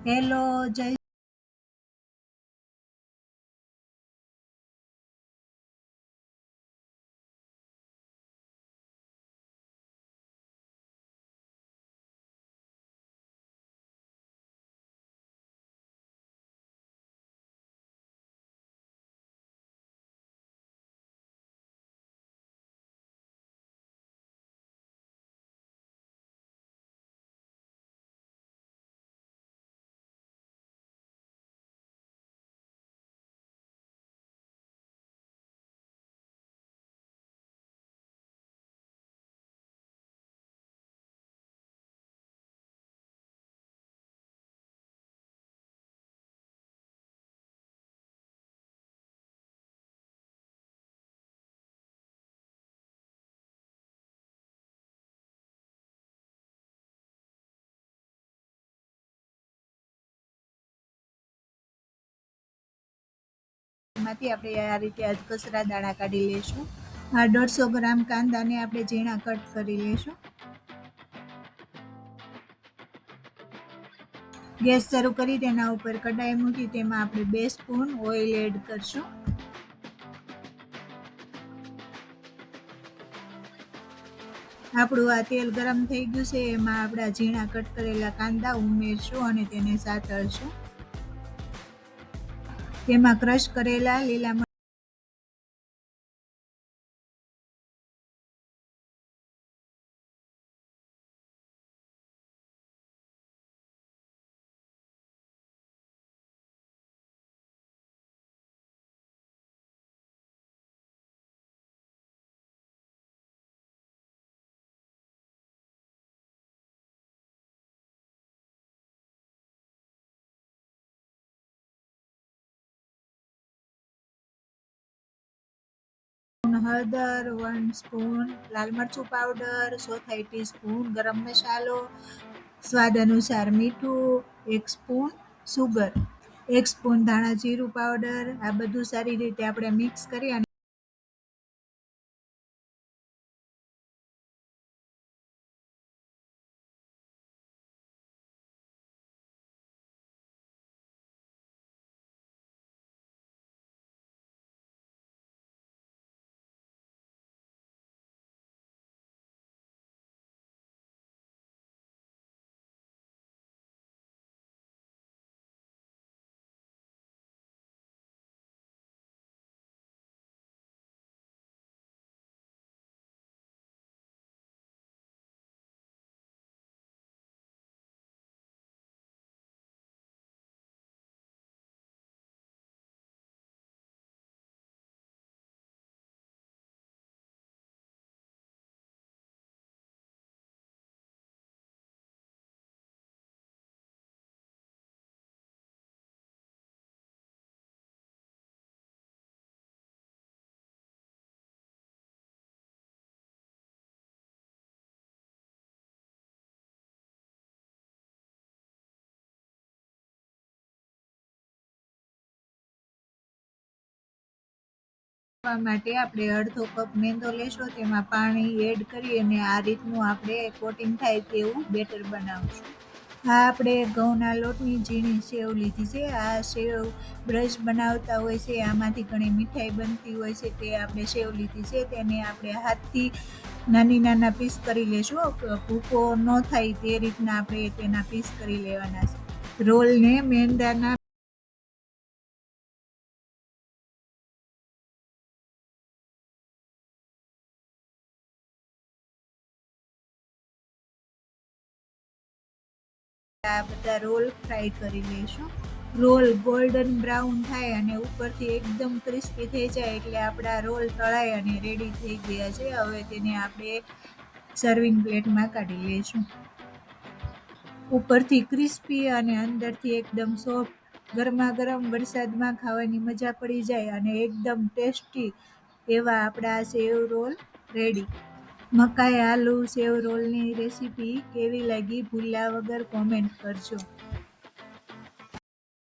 Hello, જય માંથી આપણે આ રીતે આજ કચરા દાણા કાઢી લેશું. આ 150 ગ્રામ કાંદાને આપણે ઝીણા કટ કરી લેશું. ગેસ શરૂ કરી તેના ઉપર કઢાઈ મૂકી તેમાં આપણે 2 સ્પૂન ઓઇલ એડ કરશું. આપણું આ તેલ ગરમ થઈ ગયું છે, એમાં આપણા ઝીણા કટ કરેલા કાંદા ઉમેરશું અને તેને સાતળશું. તેમાં ક્રશ કરેલા લીલા હળદર, 1 સ્પૂન લાલ મરચું પાવડર, 1/4 ટીસ્પૂન ગરમ મસાલો, સ્વાદ અનુસાર મીઠું, 1 સ્પૂન સુગર, 1 સ્પૂન ધાણા જીરું પાવડર. આ બધું સારી રીતે આપણે મિક્સ કરી અને માટે આપણે અડધો કપ મેંદો લેશું. તેમાં પાણી એડ કરી અને આ રીતનું આપણે કોટિંગ થાય તેવું બેટર બનાવશું. આ આપણે ઘઉંના લોટની ઝીણી સેવ લીધી છે. આ સેવ બ્રશ બનાવતા હોય છે, આમાંથી ઘણી મીઠાઈ બનતી હોય છે, તે આપણે સેવ લીધી છે. તેને આપણે હાથથી નાના પીસ કરી લેશું. ભૂકો ન થાય તે રીતના આપણે તેના પીસ કરી લેવાના છે. રોલને મેંદાના આ બધા રોલ ફ્રાય કરી લઈશું. રોલ ગોલ્ડન બ્રાઉન થાય અને ઉપરથી એકદમ ક્રિસ્પી થઈ જાય એટલે આપણા રોલ તળાઈ અને રેડી થઈ ગયા છે. હવે તેને આપણે સર્વિંગ પ્લેટમાં કાઢી લઈશું. ઉપરથી ક્રિસ્પી અને અંદરથી એકદમ સોફ્ટ, ગરમા ગરમ વરસાદમાં ખાવાની મજા પડી જાય અને એકદમ ટેસ્ટી એવા આપણા સેવ રોલ રેડી. મકાઈ આલુ સેવ રોલની રેસીપી કેવી લાગી ભૂલ્યા વગર કોમેન્ટ કરજો.